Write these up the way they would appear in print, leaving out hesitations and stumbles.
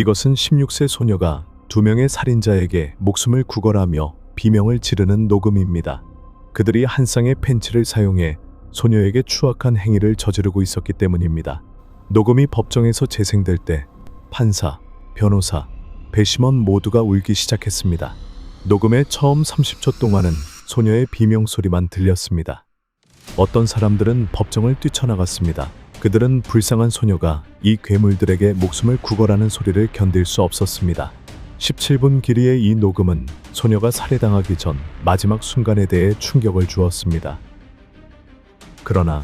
이것은 16세 소녀가 2명의 살인자에게 목숨을 구걸하며 비명을 지르는 녹음입니다. 그들이 한 쌍의 펜치를 사용해 소녀에게 추악한 행위를 저지르고 있었기 때문입니다. 녹음이 법정에서 재생될 때 판사, 변호사, 배심원 모두가 울기 시작했습니다. 녹음의 처음 30초 동안은 소녀의 비명 소리만 들렸습니다. 어떤 사람들은 법정을 뛰쳐나갔습니다. 그들은 불쌍한 소녀가 이 괴물들에게 목숨을 구걸하는 소리를 견딜 수 없었습니다. 17분 길이의 이 녹음은 소녀가 살해당하기 전 마지막 순간에 대해 충격을 주었습니다. 그러나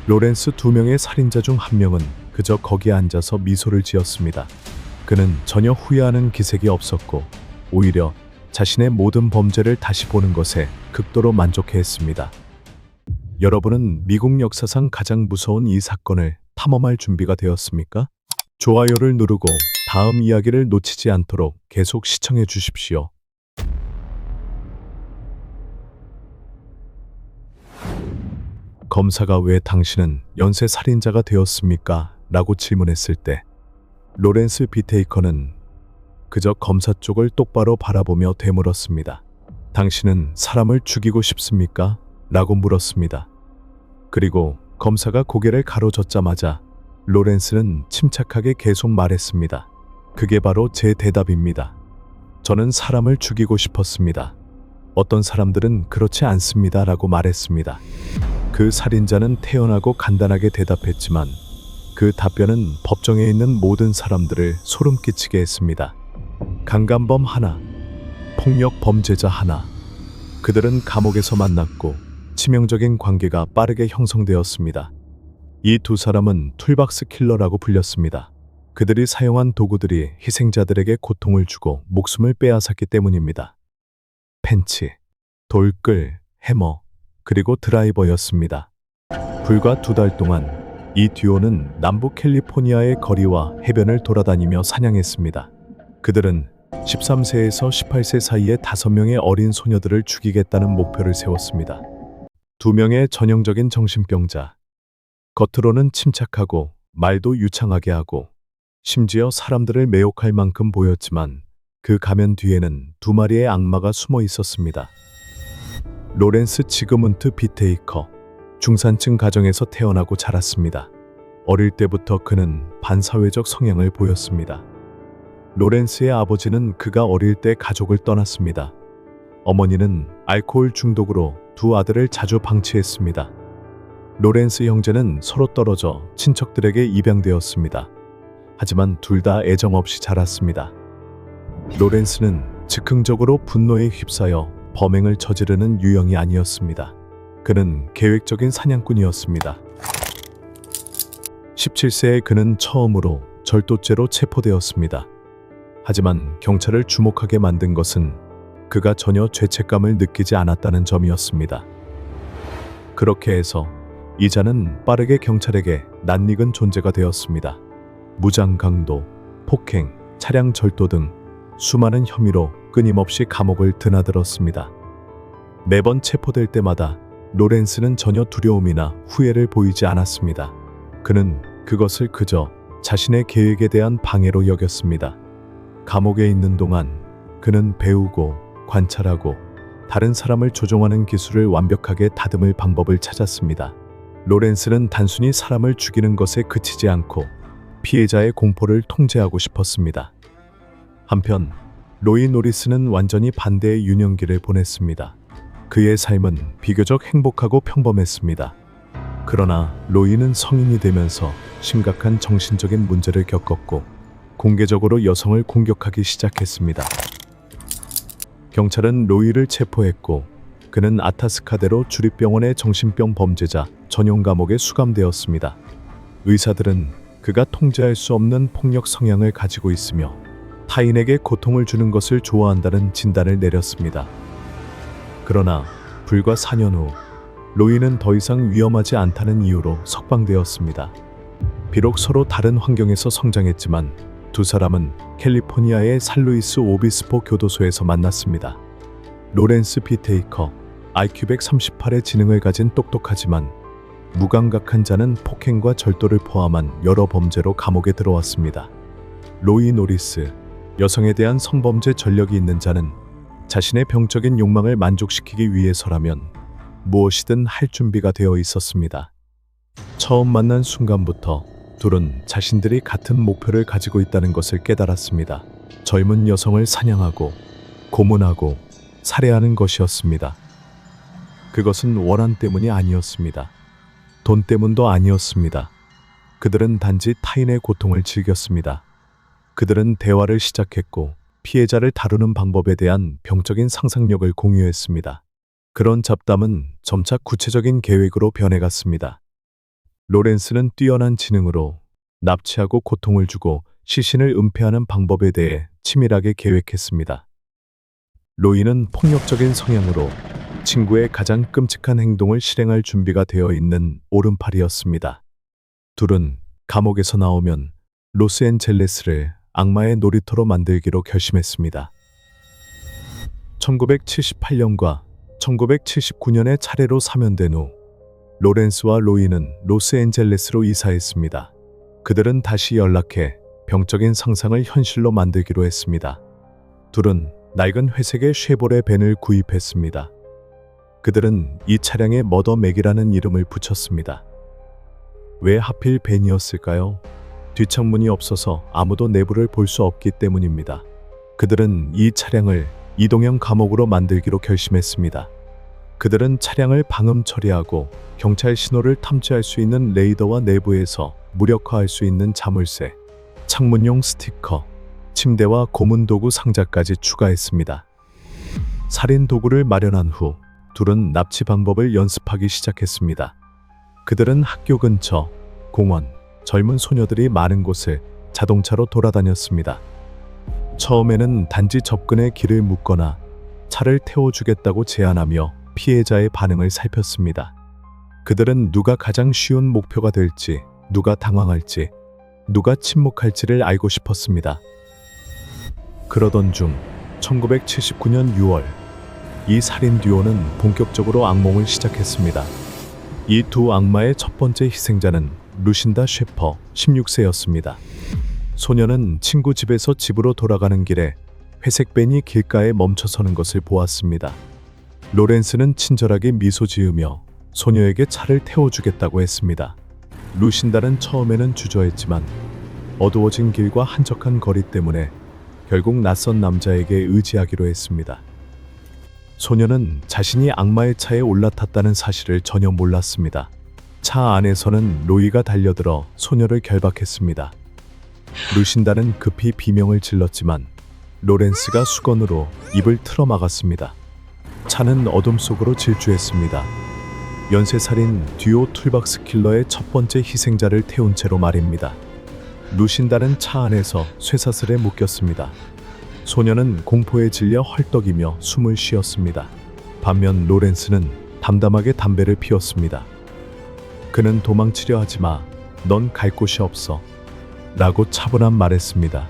로렌스 2명의 살인자 중 한 명은 그저 거기에 앉아서 미소를 지었습니다. 그는 전혀 후회하는 기색이 없었고 오히려 자신의 모든 범죄를 다시 보는 것에 극도로 만족해했습니다. 여러분은 미국 역사상 가장 무서운 이 사건을 탐험할 준비가 되었습니까? 좋아요를 누르고 다음 이야기를 놓치지 않도록 계속 시청해 주십시오. 검사가 왜 당신은 연쇄 살인자가 되었습니까? 라고 질문했을 때 로렌스 비테이커는 그저 검사 쪽을 똑바로 바라보며 되물었습니다. 당신은 사람을 죽이고 싶습니까? 라고 물었습니다. 그리고 검사가 고개를 가로젓자마자 로렌스는 침착하게 계속 말했습니다. 그게 바로 제 대답입니다. 저는 사람을 죽이고 싶었습니다. 어떤 사람들은 그렇지 않습니다. 라고 말했습니다. 그 살인자는 태연하고 간단하게 대답했지만 그 답변은 법정에 있는 모든 사람들을 소름 끼치게 했습니다. 강간범 하나, 폭력 범죄자 하나. 그들은 감옥에서 만났고 치명적인 관계가 빠르게 형성되었습니다. 이 2 사람은 툴박스 킬러라고 불렸습니다. 그들이 사용한 도구들이 희생자들에게 고통을 주고 목숨을 빼앗았기 때문입니다. 펜치, 돌끌, 해머, 그리고 드라이버였습니다. 불과 2달 동안 이 듀오는 남부 캘리포니아의 거리와 해변을 돌아다니며 사냥했습니다. 그들은 13세에서 18세 사이의 5명의 어린 소녀들을 죽이겠다는 목표를 세웠습니다. 2명의 전형적인 정신병자. 겉으로는 침착하고 말도 유창하게 하고 심지어 사람들을 매혹할 만큼 보였지만 그 가면 뒤에는 2마리의 악마가 숨어 있었습니다. 로렌스 지그문트 비테이커. 중산층 가정에서 태어나고 자랐습니다. 어릴 때부터 그는 반사회적 성향을 보였습니다. 로렌스의 아버지는 그가 어릴 때 가족을 떠났습니다. 어머니는 알코올 중독으로 2 아들을 자주 방치했습니다. 로렌스 형제는 서로 떨어져 친척들에게 입양되었습니다. 하지만 둘 다 애정 없이 자랐습니다. 로렌스는 즉흥적으로 분노에 휩싸여 범행을 저지르는 유형이 아니었습니다. 그는 계획적인 사냥꾼이었습니다. 17세에 그는 처음으로 절도죄로 체포되었습니다. 하지만 경찰을 주목하게 만든 것은 그가 전혀 죄책감을 느끼지 않았다는 점이었습니다. 그렇게 해서 이자는 빠르게 경찰에게 낯익은 존재가 되었습니다. 무장 강도, 폭행, 차량 절도 등 수많은 혐의로 끊임없이 감옥을 드나들었습니다. 매번 체포될 때마다 로렌스는 전혀 두려움이나 후회를 보이지 않았습니다. 그는 그것을 그저 자신의 계획에 대한 방해로 여겼습니다. 감옥에 있는 동안 그는 배우고 관찰하고 다른 사람을 조종하는 기술을 완벽하게 다듬을 방법을 찾았습니다. 로렌스는 단순히 사람을 죽이는 것에 그치지 않고 피해자의 공포를 통제하고 싶었습니다. 한편 로이 노리스는 완전히 반대의 유년기를 보냈습니다. 그의 삶은 비교적 행복하고 평범했습니다. 그러나 로이는 성인이 되면서 심각한 정신적인 문제를 겪었고 공개적으로 여성을 공격하기 시작했습니다. 경찰은 로이를 체포했고 그는 아타스카대로 주립병원의 정신병 범죄자 전용 감옥에 수감되었습니다. 의사들은 그가 통제할 수 없는 폭력 성향을 가지고 있으며 타인에게 고통을 주는 것을 좋아한다는 진단을 내렸습니다. 그러나 불과 4년 후 로이는 더 이상 위험하지 않다는 이유로 석방되었습니다. 비록 서로 다른 환경에서 성장했지만 2 사람은 캘리포니아의 살루이스 오비스포 교도소에서 만났습니다. 로렌스 비테이커, IQ 138의 지능을 가진 똑똑하지만 무감각한 자는 폭행과 절도를 포함한 여러 범죄로 감옥에 들어왔습니다. 로이 노리스, 여성에 대한 성범죄 전력이 있는 자는 자신의 병적인 욕망을 만족시키기 위해서라면 무엇이든 할 준비가 되어 있었습니다. 처음 만난 순간부터 둘은 자신들이 같은 목표를 가지고 있다는 것을 깨달았습니다. 젊은 여성을 사냥하고 고문하고 살해하는 것이었습니다. 그것은 원한 때문이 아니었습니다. 돈 때문도 아니었습니다. 그들은 단지 타인의 고통을 즐겼습니다. 그들은 대화를 시작했고 피해자를 다루는 방법에 대한 병적인 상상력을 공유했습니다. 그런 잡담은 점차 구체적인 계획으로 변해갔습니다. 로렌스는 뛰어난 지능으로 납치하고 고통을 주고 시신을 은폐하는 방법에 대해 치밀하게 계획했습니다. 로이는 폭력적인 성향으로 친구의 가장 끔찍한 행동을 실행할 준비가 되어 있는 오른팔이었습니다. 둘은 감옥에서 나오면 로스앤젤레스를 악마의 놀이터로 만들기로 결심했습니다. 1978년과 1979년에 차례로 사면된 후 로렌스와 로이는 로스앤젤레스로 이사했습니다. 그들은 다시 연락해 병적인 상상을 현실로 만들기로 했습니다. 둘은 낡은 회색의 쉐보레 벤을 구입했습니다. 그들은 이 차량에 머더 맥이라는 이름을 붙였습니다. 왜 하필 벤이었을까요? 뒷창문이 없어서 아무도 내부를 볼 수 없기 때문입니다. 그들은 이 차량을 이동형 감옥으로 만들기로 결심했습니다. 그들은 차량을 방음 처리하고 경찰 신호를 탐지할 수 있는 레이더와 내부에서 무력화할 수 있는 자물쇠, 창문용 스티커, 침대와 고문 도구 상자까지 추가했습니다. 살인 도구를 마련한 후 둘은 납치 방법을 연습하기 시작했습니다. 그들은 학교 근처, 공원, 젊은 소녀들이 많은 곳을 자동차로 돌아다녔습니다. 처음에는 단지 접근에 길을 묻거나 차를 태워주겠다고 제안하며 피해자의 반응을 살폈습니다. 그들은 누가 가장 쉬운 목표가 될지, 누가 당황할지, 누가 침묵할지를 알고 싶었습니다. 그러던 중 1979년 6월 이 살인 듀오는 본격적으로 악몽을 시작했습니다. 이 두 악마의 첫 번째 희생자는 루신다 셰퍼 16세였습니다. 소녀는 친구 집에서 집으로 돌아가는 길에 회색 벤이 길가에 멈춰서는 것을 보았습니다. 로렌스는 친절하게 미소 지으며 소녀에게 차를 태워주겠다고 했습니다. 루신다는 처음에는 주저했지만 어두워진 길과 한적한 거리 때문에 결국 낯선 남자에게 의지하기로 했습니다. 소녀는 자신이 악마의 차에 올라탔다는 사실을 전혀 몰랐습니다. 차 안에서는 로이가 달려들어 소녀를 결박했습니다. 루신다는 급히 비명을 질렀지만 로렌스가 수건으로 입을 틀어막았습니다. 차는 어둠 속으로 질주했습니다. 연쇄살인 듀오 툴박스 킬러의 첫 번째 희생자를 태운 채로 말입니다. 루신다는 차 안에서 쇠사슬에 묶였습니다. 소녀는 공포에 질려 헐떡이며 숨을 쉬었습니다. 반면 로렌스는 담담하게 담배를 피웠습니다. 그는 도망치려 하지 마. 넌 갈 곳이 없어. 라고 차분한 말했습니다.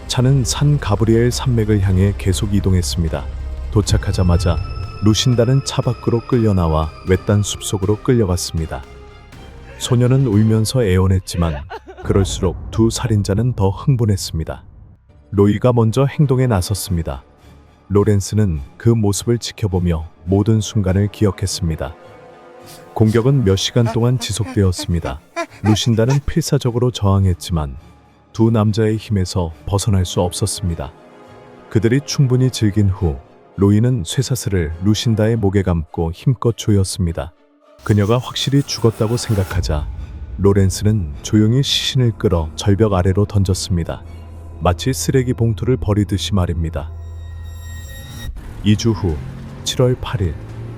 차는 산 가브리엘 산맥을 향해 계속 이동했습니다. 도착하자마자 루신다는 차 밖으로 끌려나와 외딴 숲속으로 끌려갔습니다. 소녀는 울면서 애원했지만 그럴수록 두 살인자는 더 흥분했습니다. 로이가 먼저 행동에 나섰습니다. 로렌스는 그 모습을 지켜보며 모든 순간을 기억했습니다. 공격은 몇 시간 동안 지속되었습니다. 루신다는 필사적으로 저항했지만 두 남자의 힘에서 벗어날 수 없었습니다. 그들이 충분히 즐긴 후 로이는 쇠사슬을 루신다의 목에 감고 힘껏 조였습니다. 그녀가 확실히 죽었다고 생각하자 로렌스는 조용히 시신을 끌어 절벽 아래로 던졌습니다. 마치 쓰레기 봉투를 버리듯이 말입니다. 2주 후 7월 8일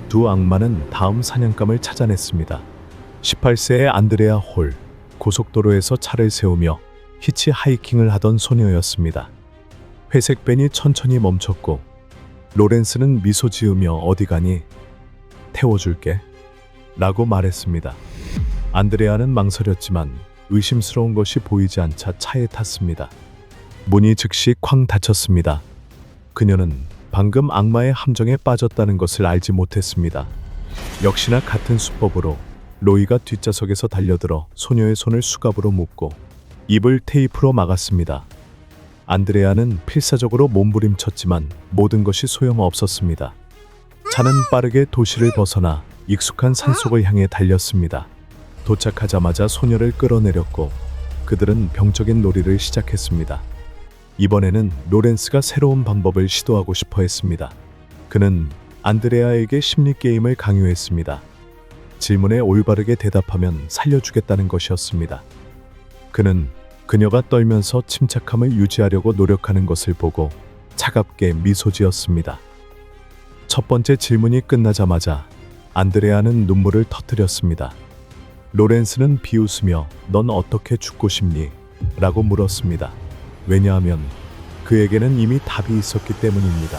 두 악마는 다음 사냥감을 찾아냈습니다. 18세의 안드레아 홀, 고속도로에서 차를 세우며 히치하이킹을 하던 소녀였습니다. 회색 벤이 천천히 멈췄고 로렌스는 미소 지으며 어디 가니? 태워줄게 라고 말했습니다. 안드레아는 망설였지만 의심스러운 것이 보이지 않자 차에 탔습니다. 문이 즉시 쾅 닫혔습니다. 그녀는 방금 악마의 함정에 빠졌다는 것을 알지 못했습니다. 역시나 같은 수법으로 로이가 뒷좌석에서 달려들어 소녀의 손을 수갑으로 묶고 입을 테이프로 막았습니다. 안드레아는 필사적으로 몸부림쳤지만 모든 것이 소용없었습니다. 차는 빠르게 도시를 벗어나 익숙한 산속을 향해 달렸습니다. 도착하자마자 소녀를 끌어내렸고 그들은 병적인 놀이를 시작했습니다. 이번에는 로렌스가 새로운 방법을 시도하고 싶어 했습니다. 그는 안드레아에게 심리 게임을 강요했습니다. 질문에 올바르게 대답하면 살려주겠다는 것이었습니다. 그는 그녀가 떨면서 침착함을 유지하려고 노력하는 것을 보고 차갑게 미소 지었습니다. 첫 번째 질문이 끝나자마자 안드레아는 눈물을 터뜨렸습니다. 로렌스는 비웃으며 "넌 어떻게 죽고 싶니?" 라고 물었습니다. 왜냐하면 그에게는 이미 답이 있었기 때문입니다.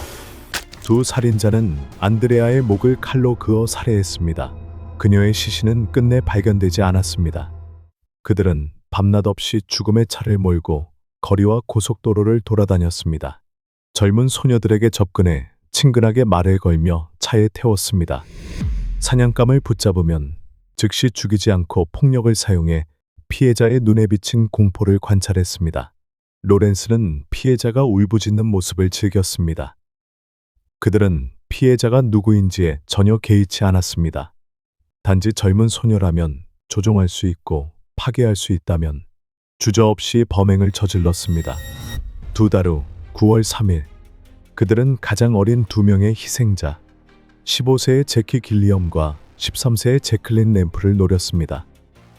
두 살인자는 안드레아의 목을 칼로 그어 살해했습니다. 그녀의 시신은 끝내 발견되지 않았습니다. 그들은 밤낮 없이 죽음의 차를 몰고 거리와 고속도로를 돌아다녔습니다. 젊은 소녀들에게 접근해 친근하게 말을 걸며 차에 태웠습니다. 사냥감을 붙잡으면 즉시 죽이지 않고 폭력을 사용해 피해자의 눈에 비친 공포를 관찰했습니다. 로렌스는 피해자가 울부짖는 모습을 즐겼습니다. 그들은 피해자가 누구인지에 전혀 개의치 않았습니다. 단지 젊은 소녀라면 조종할 수 있고 파괴할 수 있다면 주저없이 범행을 저질렀습니다. 두 달 후 9월 3일 그들은 가장 어린 두 명의 희생자 15세의 제키 길리엄과 13세의 제클린 램프를 노렸습니다.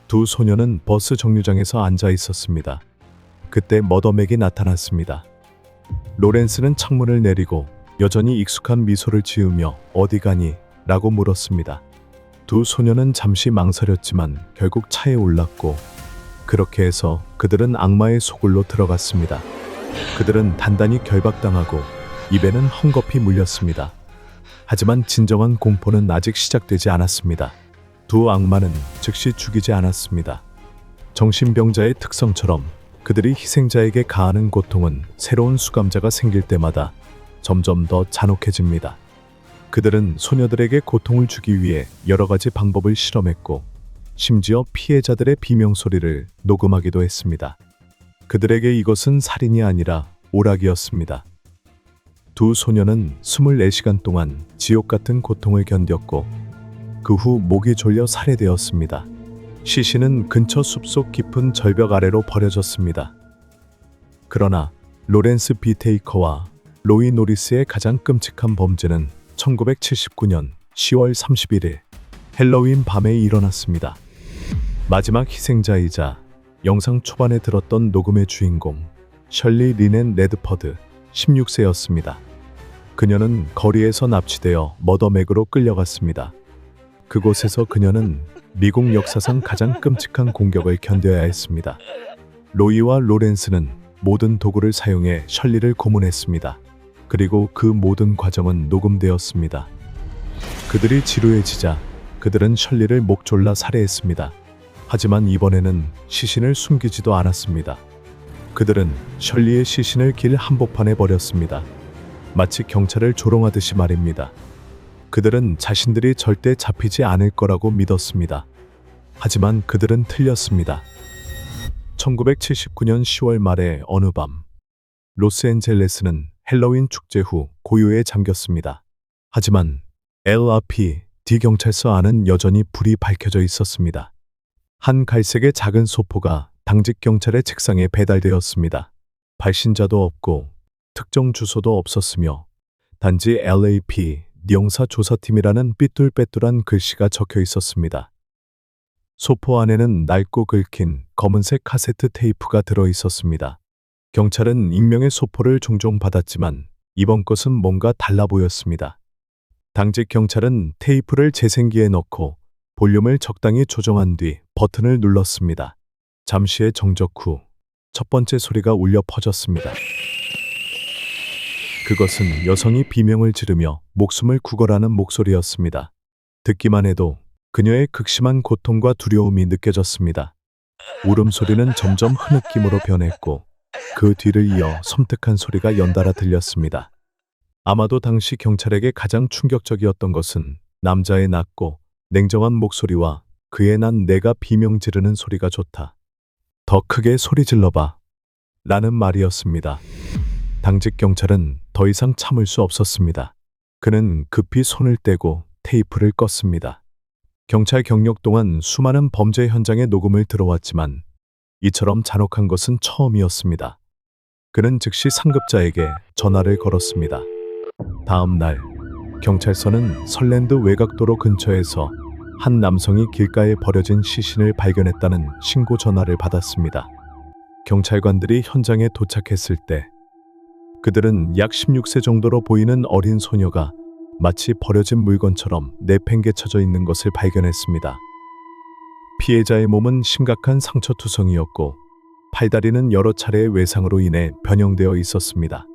두 소녀는 버스 정류장에서 앉아 있었습니다. 그때 머더맥이 나타났습니다. 로렌스는 창문을 내리고 여전히 익숙한 미소를 지으며 "어디 가니?" 라고 물었습니다. 두 소녀는 잠시 망설였지만 결국 차에 올랐고 그렇게 해서 그들은 악마의 소굴로 들어갔습니다. 그들은 단단히 결박당하고 입에는 헝겊이 물렸습니다. 하지만 진정한 공포는 아직 시작되지 않았습니다. 두 악마는 즉시 죽이지 않았습니다. 정신병자의 특성처럼 그들이 희생자에게 가하는 고통은 새로운 수감자가 생길 때마다 점점 더 잔혹해집니다. 그들은 소녀들에게 고통을 주기 위해 여러 가지 방법을 실험했고 심지어 피해자들의 비명소리를 녹음하기도 했습니다. 그들에게 이것은 살인이 아니라 오락이었습니다. 두 소녀는 24시간 동안 지옥 같은 고통을 견뎠고 그 후 목이 졸려 살해되었습니다. 시신은 근처 숲속 깊은 절벽 아래로 버려졌습니다. 그러나 로렌스 비테이커와 로이 노리스의 가장 끔찍한 범죄는 1979년 10월 31일 헬로윈 밤에 일어났습니다. 마지막 희생자이자 영상 초반에 들었던 녹음의 주인공 셜리 리넨 레드퍼드 16세였습니다. 그녀는 거리에서 납치되어 머더맥으로 끌려갔습니다. 그곳에서 그녀는 미국 역사상 가장 끔찍한 공격을 견뎌야 했습니다. 로이와 로렌스는 모든 도구를 사용해 셜리를 고문했습니다. 그리고 그 모든 과정은 녹음되었습니다. 그들이 지루해지자 그들은 셜리를 목 졸라 살해했습니다. 하지만 이번에는 시신을 숨기지도 않았습니다. 그들은 셜리의 시신을 길 한복판에 버렸습니다. 마치 경찰을 조롱하듯이 말입니다. 그들은 자신들이 절대 잡히지 않을 거라고 믿었습니다. 하지만 그들은 틀렸습니다. 1979년 10월 말의 어느 밤, 로스앤젤레스는 헬로윈 축제 후 고요에 잠겼습니다. 하지만 LRPD 경찰서 안은 여전히 불이 밝혀져 있었습니다. 한 갈색의 작은 소포가 당직 경찰의 책상에 배달되었습니다. 발신자도 없고 특정 주소도 없었으며 단지 LAP 영사 조사팀이라는 삐뚤빼뚤한 글씨가 적혀 있었습니다. 소포 안에는 낡고 긁힌 검은색 카세트 테이프가 들어 있었습니다. 경찰은 익명의 소포를 종종 받았지만 이번 것은 뭔가 달라 보였습니다. 당직 경찰은 테이프를 재생기에 넣고 볼륨을 적당히 조정한 뒤 버튼을 눌렀습니다. 잠시의 정적 후 첫 번째 소리가 울려 퍼졌습니다. 그것은 여성이 비명을 지르며 목숨을 구걸하는 목소리였습니다. 듣기만 해도 그녀의 극심한 고통과 두려움이 느껴졌습니다. 울음소리는 점점 흐느낌으로 변했고 그 뒤를 이어 섬뜩한 소리가 연달아 들렸습니다. 아마도 당시 경찰에게 가장 충격적이었던 것은 남자의 낮고 냉정한 목소리와 그의 난 내가 비명 지르는 소리가 좋다. 더 크게 소리 질러봐. 라는 말이었습니다. 당직 경찰은 더 이상 참을 수 없었습니다. 그는 급히 손을 떼고 테이프를 껐습니다. 경찰 경력 동안 수많은 범죄 현장의 녹음을 들어왔지만 이처럼 잔혹한 것은 처음이었습니다. 그는 즉시 상급자에게 전화를 걸었습니다. 다음 날 경찰서는 설랜드 외곽도로 근처에서 한 남성이 길가에 버려진 시신을 발견했다는 신고 전화를 받았습니다. 경찰관들이 현장에 도착했을 때 그들은 약 16세 정도로 보이는 어린 소녀가 마치 버려진 물건처럼 내팽개쳐져 있는 것을 발견했습니다. 피해자의 몸은 심각한 상처투성이었고 팔다리는 여러 차례의 외상으로 인해 변형되어 있었습니다.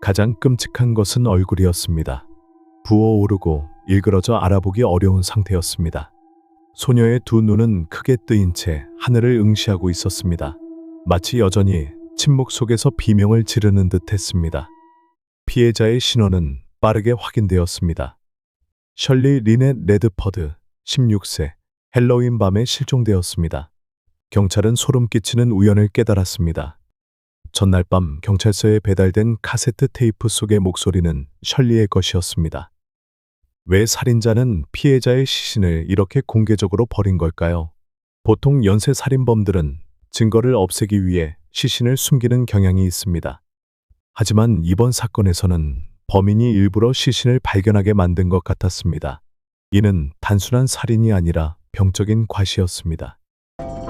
가장 끔찍한 것은 얼굴이었습니다. 부어오르고 일그러져 알아보기 어려운 상태였습니다. 소녀의 두 눈은 크게 뜨인 채 하늘을 응시하고 있었습니다. 마치 여전히 침묵 속에서 비명을 지르는 듯 했습니다. 피해자의 신원은 빠르게 확인되었습니다. 셜리 리넷 레드퍼드, 16세, 헬로윈 밤에 실종되었습니다. 경찰은 소름 끼치는 우연을 깨달았습니다. 전날 밤 경찰서에 배달된 카세트 테이프 속의 목소리는 셜리의 것이었습니다. 왜 살인자는 피해자의 시신을 이렇게 공개적으로 버린 걸까요? 보통 연쇄 살인범들은 증거를 없애기 위해 시신을 숨기는 경향이 있습니다. 하지만 이번 사건에서는 범인이 일부러 시신을 발견하게 만든 것 같았습니다. 이는 단순한 살인이 아니라 병적인 과시였습니다.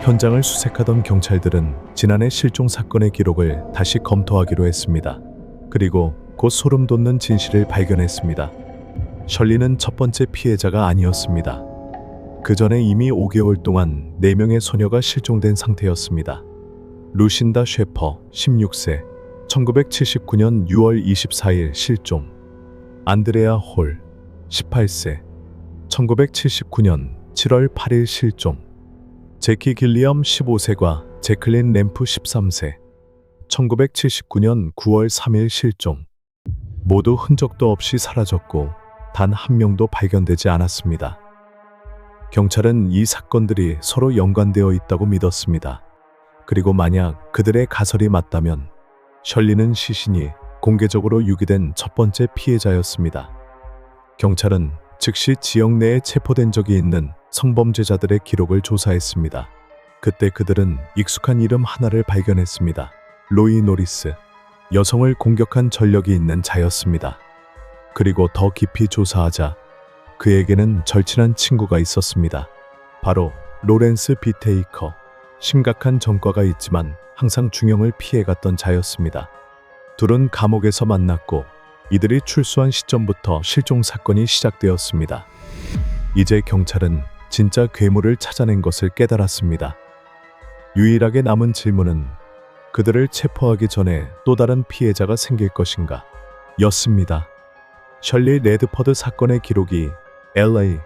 현장을 수색하던 경찰들은 지난해 실종 사건의 기록을 다시 검토하기로 했습니다. 그리고 곧 소름 돋는 진실을 발견했습니다. 셜리는 첫 번째 피해자가 아니었습니다. 그 전에 이미 5개월 동안 4명의 소녀가 실종된 상태였습니다. 루신다 셰퍼, 16세, 1979년 6월 24일 실종. 안드레아 홀, 18세, 1979년 7월 8일 실종. 제키 길리엄 15세과 제클린 램프 13세, 1979년 9월 3일 실종. 모두 흔적도 없이 사라졌고 단 한 명도 발견되지 않았습니다. 경찰은 이 사건들이 서로 연관되어 있다고 믿었습니다. 그리고 만약 그들의 가설이 맞다면 셜리는 시신이 공개적으로 유기된 첫 번째 피해자였습니다. 경찰은 즉시 지역 내에 체포된 적이 있는 성범죄자들의 기록을 조사했습니다. 그때 그들은 익숙한 이름 하나를 발견했습니다. 로이 노리스, 여성을 공격한 전력이 있는 자였습니다. 그리고 더 깊이 조사하자 그에게는 절친한 친구가 있었습니다. 바로 로렌스 비테이커, 심각한 전과가 있지만 항상 중형을 피해갔던 자였습니다. 둘은 감옥에서 만났고 이들이 출소한 시점부터 실종 사건이 시작되었습니다. 이제 경찰은 진짜 괴물을 찾아낸 것을 깨달았습니다. 유일하게 남은 질문은 그들을 체포하기 전에 또 다른 피해자가 생길 것인가 였습니다. 셜리 레드퍼드 사건의 기록이 LA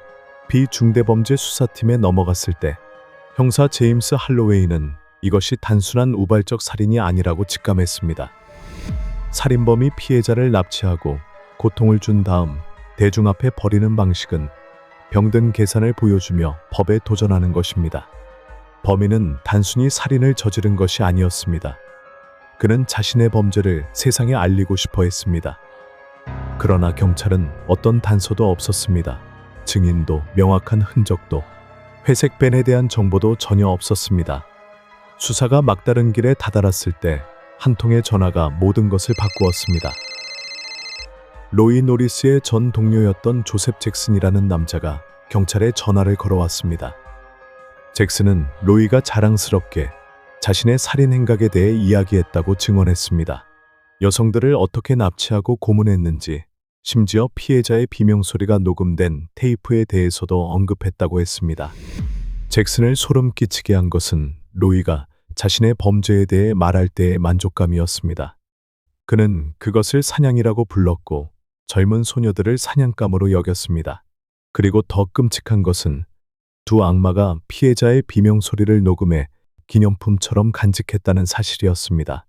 비중대범죄 수사팀에 넘어갔을 때 형사 제임스 할로웨이는 이것이 단순한 우발적 살인이 아니라고 직감했습니다. 살인범이 피해자를 납치하고 고통을 준 다음 대중 앞에 버리는 방식은 병든 계산을 보여주며 법에 도전하는 것입니다. 범인은 단순히 살인을 저지른 것이 아니었습니다. 그는 자신의 범죄를 세상에 알리고 싶어 했습니다. 그러나 경찰은 어떤 단서도 없었습니다. 증인도 명확한 흔적도 회색 밴에 대한 정보도 전혀 없었습니다. 수사가 막다른 길에 다다랐을 때 한 통의 전화가 모든 것을 바꾸었습니다. 로이 노리스의 전 동료였던 조셉 잭슨이라는 남자가 경찰에 전화를 걸어왔습니다. 잭슨은 로이가 자랑스럽게 자신의 살인 행각에 대해 이야기했다고 증언했습니다. 여성들을 어떻게 납치하고 고문했는지, 심지어 피해자의 비명소리가 녹음된 테이프에 대해서도 언급했다고 했습니다. 잭슨을 소름 끼치게 한 것은 로이가 자신의 범죄에 대해 말할 때의 만족감이었습니다. 그는 그것을 사냥이라고 불렀고 젊은 소녀들을 사냥감으로 여겼습니다. 그리고 더 끔찍한 것은 두 악마가 피해자의 비명소리를 녹음해 기념품처럼 간직했다는 사실이었습니다.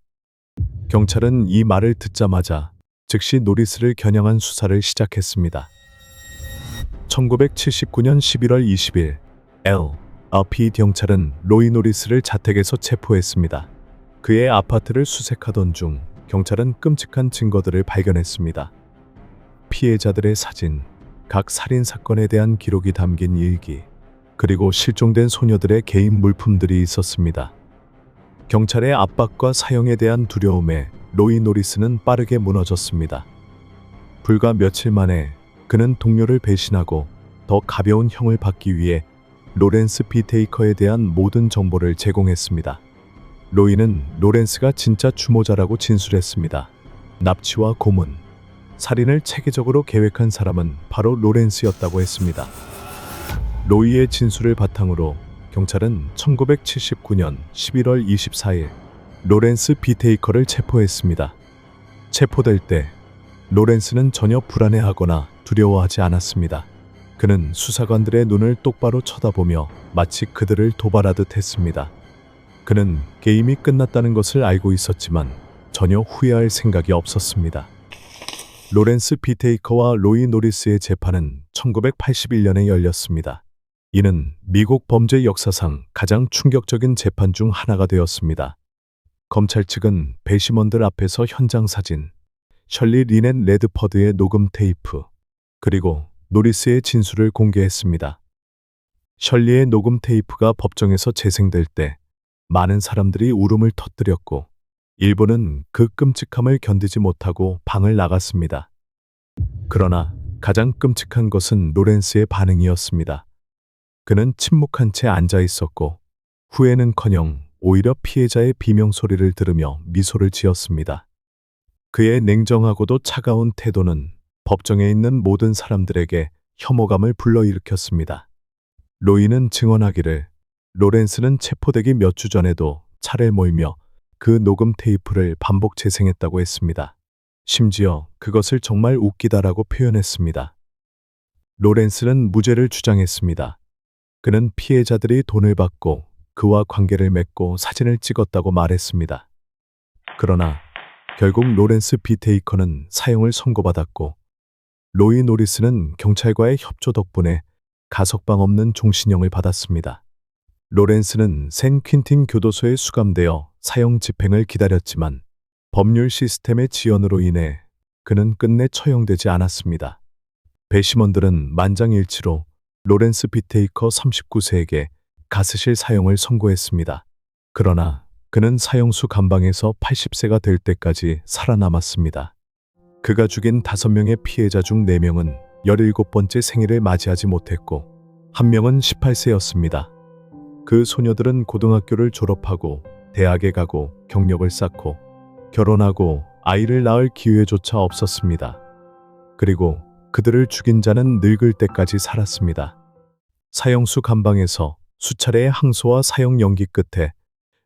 경찰은 이 말을 듣자마자 즉시 노리스를 겨냥한 수사를 시작했습니다. 1979년 11월 20일 LAPD 경찰은 로이 노리스를 자택에서 체포했습니다. 그의 아파트를 수색하던 중 경찰은 끔찍한 증거들을 발견했습니다. 피해자들의 사진, 각 살인 사건에 대한 기록이 담긴 일기, 그리고 실종된 소녀들의 개인 물품들이 있었습니다. 경찰의 압박과 사형에 대한 두려움에 로이 노리스는 빠르게 무너졌습니다. 불과 며칠 만에 그는 동료를 배신하고 더 가벼운 형을 받기 위해 로렌스 비테이커에 대한 모든 정보를 제공했습니다. 로이는 로렌스가 진짜 주모자라고 진술했습니다. 납치와 고문, 살인을 체계적으로 계획한 사람은 바로 로렌스였다고 했습니다. 로이의 진술을 바탕으로 경찰은 1979년 11월 24일 로렌스 비테이커를 체포했습니다. 체포될 때 로렌스는 전혀 불안해하거나 두려워하지 않았습니다. 그는 수사관들의 눈을 똑바로 쳐다보며 마치 그들을 도발하듯 했습니다. 그는 게임이 끝났다는 것을 알고 있었지만 전혀 후회할 생각이 없었습니다. 로렌스 비테이커와 로이 노리스의 재판은 1981년에 열렸습니다. 이는 미국 범죄 역사상 가장 충격적인 재판 중 하나가 되었습니다. 검찰 측은 배심원들 앞에서 현장 사진, 셜리 리넨 레드퍼드의 녹음 테이프, 그리고 노리스의 진술을 공개했습니다. 셜리의 녹음 테이프가 법정에서 재생될 때 많은 사람들이 울음을 터뜨렸고 일부는 그 끔찍함을 견디지 못하고 방을 나갔습니다. 그러나 가장 끔찍한 것은 로렌스의 반응이었습니다. 그는 침묵한 채 앉아 있었고 후회는커녕 오히려 피해자의 비명소리를 들으며 미소를 지었습니다. 그의 냉정하고도 차가운 태도는 법정에 있는 모든 사람들에게 혐오감을 불러일으켰습니다. 로이는 증언하기를 로렌스는 체포되기 몇 주 전에도 차를 몰며 그 녹음 테이프를 반복 재생했다고 했습니다. 심지어 그것을 정말 웃기다라고 표현했습니다. 로렌스는 무죄를 주장했습니다. 그는 피해자들이 돈을 받고 그와 관계를 맺고 사진을 찍었다고 말했습니다. 그러나 결국 로렌스 비테이커는 사형을 선고받았고 로이 노리스는 경찰과의 협조 덕분에 가석방 없는 종신형을 받았습니다. 로렌스는 샌 퀸틴 교도소에 수감되어 사형 집행을 기다렸지만 법률 시스템의 지연으로 인해 그는 끝내 처형되지 않았습니다. 배심원들은 만장일치로 로렌스 비테이커 39세에게 가스실 사형을 선고했습니다. 그러나 그는 사형수 감방에서 80세가 될 때까지 살아남았습니다. 그가 죽인 5명의 피해자 중 4명은 17번째 생일을 맞이하지 못했고 1명은 18세였습니다. 그 소녀들은 고등학교를 졸업하고 대학에 가고 경력을 쌓고 결혼하고 아이를 낳을 기회조차 없었습니다. 그리고 그들을 죽인 자는 늙을 때까지 살았습니다. 사형수 감방에서 수차례의 항소와 사형 연기 끝에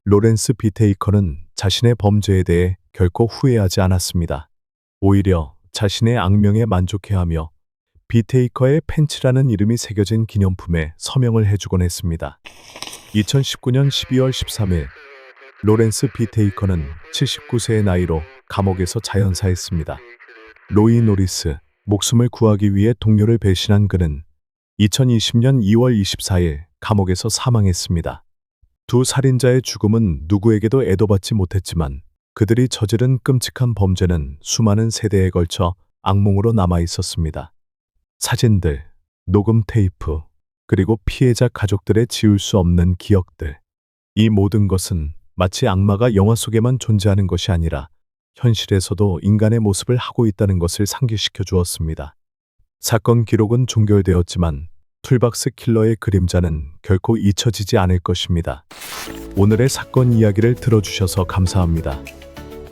로렌스 비테이커는 자신의 범죄에 대해 결코 후회하지 않았습니다. 오히려 자신의 악명에 만족해하며 비테이커의 펜치라는 이름이 새겨진 기념품에 서명을 해주곤 했습니다. 2019년 12월 13일 로렌스 비테이커는 79세의 나이로 감옥에서 자연사했습니다. 로이 노리스, 목숨을 구하기 위해 동료를 배신한 그는 2020년 2월 24일 감옥에서 사망했습니다. 두 살인자의 죽음은 누구에게도 애도받지 못했지만 그들이 저지른 끔찍한 범죄는 수많은 세대에 걸쳐 악몽으로 남아 있었습니다. 사진들, 녹음 테이프, 그리고 피해자 가족들의 지울 수 없는 기억들. 이 모든 것은 마치 악마가 영화 속에만 존재하는 것이 아니라 현실에서도 인간의 모습을 하고 있다는 것을 상기시켜 주었습니다. 사건 기록은 종결되었지만 툴박스 킬러의 그림자는 결코 잊혀지지 않을 것입니다. 오늘의 사건 이야기를 들어주셔서 감사합니다.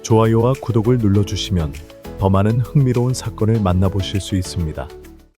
좋아요와 구독을 눌러주시면 더 많은 흥미로운 사건을 만나보실 수 있습니다.